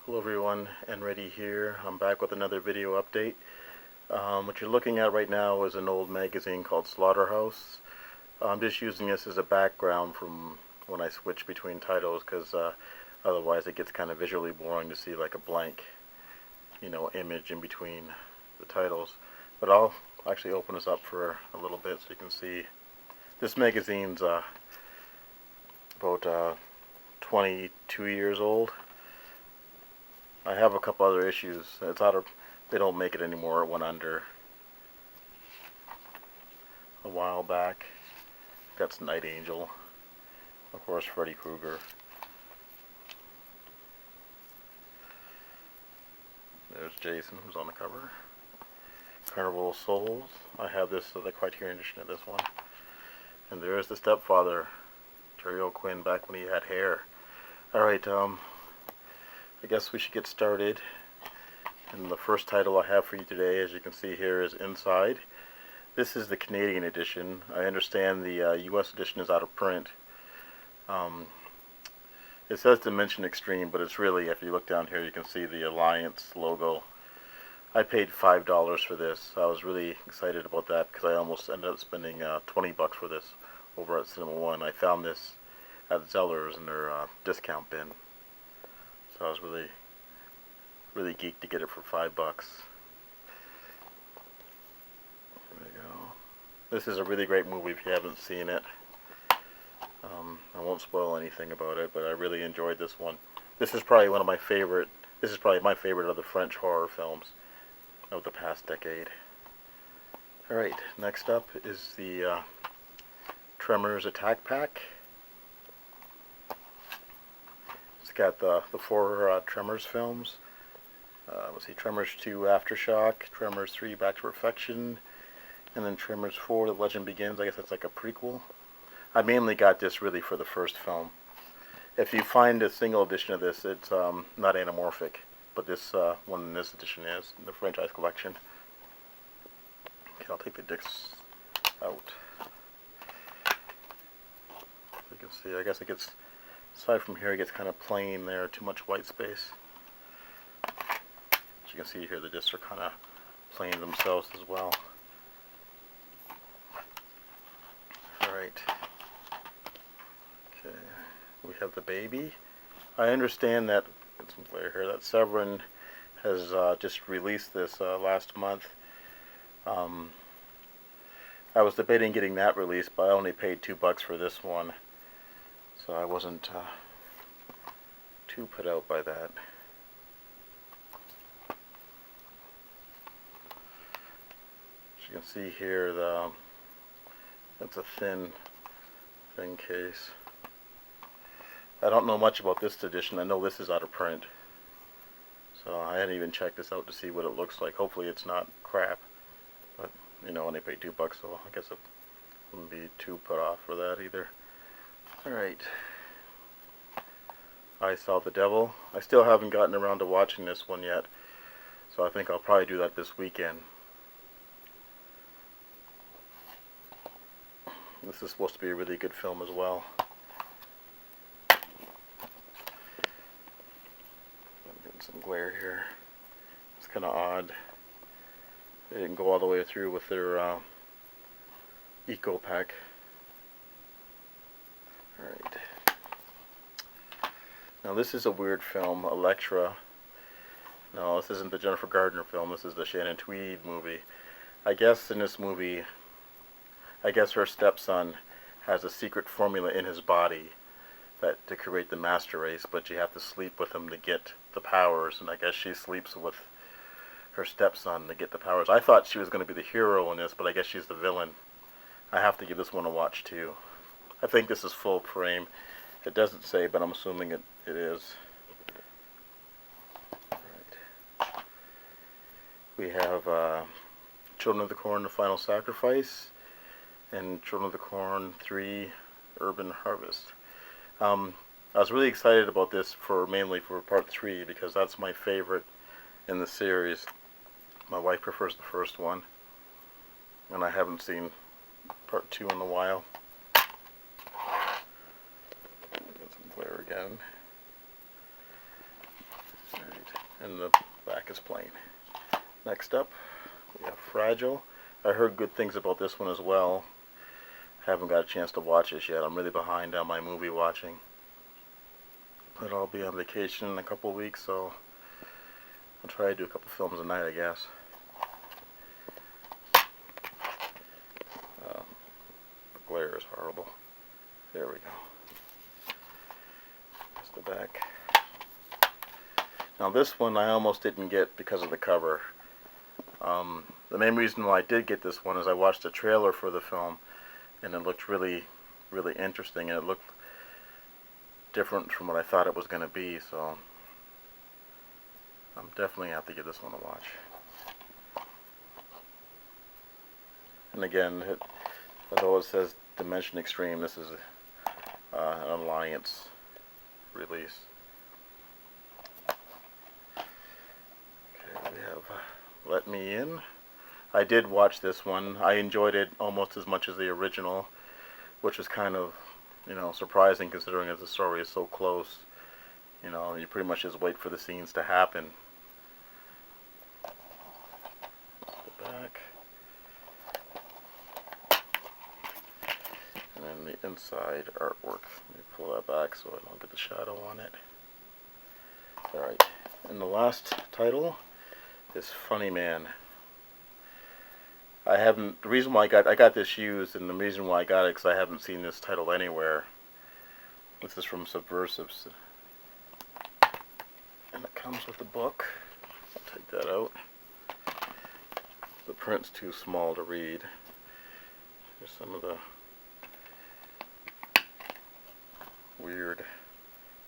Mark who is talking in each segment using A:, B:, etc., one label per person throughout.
A: Hello everyone, Enready here. I'm back with another video update. What you're looking at right now is an old magazine called Slaughterhouse. I'm just using this as a background from when I switch between titles because otherwise it gets kind of visually boring to see like a blank, image in between the titles. But I'll actually open this up for a little bit so you can see. This magazine's about 22 years old. I have a couple other issues. They don't make it anymore. It went under a while back. That's Night Angel. Of course, Freddy Krueger. There's Jason, who's on the cover. Carnival of Souls. I have this, the Criterion edition of this one. And there's the Stepfather, Terry O'Quinn, back when he had hair. Alright, I guess we should get started. And the first title I have for you today, as you can see here, is Inside. This is the Canadian edition. I understand the US edition is out of print. It says Dimension Extreme, but it's really, if you look down here, you can see the Alliance logo. I paid $5 for this. I was really excited about that because I almost ended up spending 20 bucks for this over at Cinema One. I found this at Zellers in their discount bin. So I was really geeked to get it for $5. There we go. This is a really great movie if you haven't seen it. I won't spoil anything about it, but I really enjoyed this one. This is probably my favorite of the French horror films of the past decade. Alright, next up is the Tremors Attack Pack. It's got the four Tremors films. Let's see, Tremors 2 Aftershock, Tremors 3 Back to Perfection, and then Tremors 4 The Legend Begins. I guess that's like a prequel. I mainly got this really for the first film. If you find a single edition of this, it's not anamorphic, but this one in this edition is, in the franchise collection. Okay, I'll take the discs out. So you can see, I guess it gets, aside from here, it gets kind of plain there, too much white space. As you can see here, the discs are kind of plain themselves as well. Alright. Okay, we have the baby. I understand that, get some glare here, that Severin has just released this last month. I was debating getting that released, but I only paid $2 for this one. So I wasn't too put out by that. As you can see here, it's a thin case. I don't know much about this edition. I know this is out of print. So I hadn't even checked this out to see what it looks like. Hopefully it's not crap. But, only paid $2, so I guess it wouldn't be too put off for that either. Alright. I Saw the Devil. I still haven't gotten around to watching this one yet. So I think I'll probably do that this weekend. This is supposed to be a really good film as well. I'm getting some glare here. It's kind of odd. They didn't go all the way through with their Eco Pack. Alright. Now this is a weird film, Elektra. No, this isn't the Jennifer Gardner film. This is the Shannon Tweed movie. I guess in this movie, her stepson has a secret formula in his body to create the master race, but you have to sleep with him to get the powers, and I guess she sleeps with her stepson to get the powers. I thought she was going to be the hero in this, but I guess she's the villain. I have to give this one a watch too. I think this is full frame. It doesn't say, but I'm assuming it is. Right. We have Children of the Corn, The Final Sacrifice, and Children of the Corn 3 Urban Harvest. I was really excited about this mainly for part 3 because that's my favorite in the series. My wife prefers the first one, and I haven't seen part 2 in a while. Get some glare again. Alright. and the back is plain. Next up, we have Fragile. I heard good things about this one as well. Haven't got a chance to watch this yet. I'm really behind on my movie watching. But I'll be on vacation in a couple of weeks, so I'll try to do a couple films a night, I guess. The glare is horrible. There we go. That's the back. Now this one I almost didn't get because of the cover. The main reason why I did get this one is I watched the trailer for the film, and it looked really, really interesting, and it looked different from what I thought it was going to be, so I'm definitely going to have to give this one a watch. And again, although it says Dimension Extreme, this is an Alliance release. Okay, we have Let Me In. I did watch this one. I enjoyed it almost as much as the original, which is kind of, surprising considering that the story is so close. You pretty much just wait for the scenes to happen. The back. And then the inside artwork. Let me pull that back so I don't get the shadow on it. Alright, and the last title is Funny Man. The reason why I got this used, and the reason why I got it, because I haven't seen this title anywhere. This is from Subversives. And it comes with a book. I'll take that out. The print's too small to read. Here's some of the weird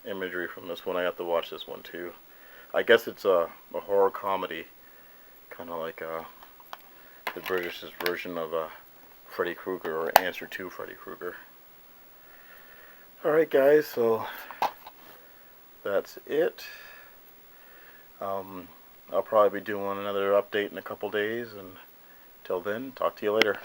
A: imagery from this one. I have to watch this one too. I guess it's a horror comedy, kind of like the British version of Freddy Krueger, or Answer to Freddy Krueger. Alright guys, so that's it. I'll probably be doing another update in a couple days, and till then, talk to you later.